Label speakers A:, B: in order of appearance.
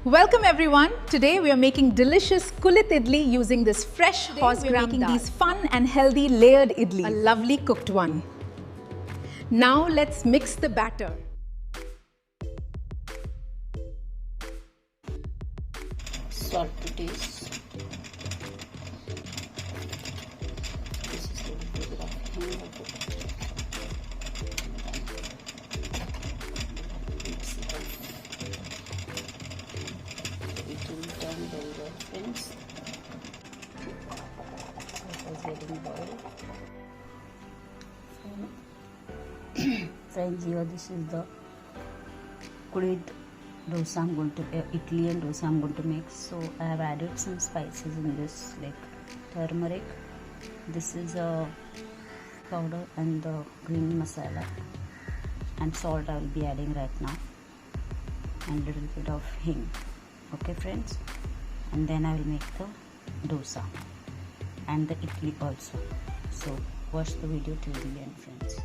A: Welcome everyone. Today we are making delicious Kulith idli using this fresh horse gram dal. We are making these fun and healthy layered idlis. A lovely cooked one. Now let's mix the batter.
B: Salt to taste. This is a little bit of hing. Mix it up. It will turn very well, friends. It is getting boiled. Friends, here this is the Kulith dosa I'm going to idli and dosa I'm going to make. So I have added some spices in this, like turmeric. This is a powder and the green masala, and salt I will be adding right now, and little bit of hing. Okay friends, and then I will make the dosa and the idli also. So watch the video till the end, friends.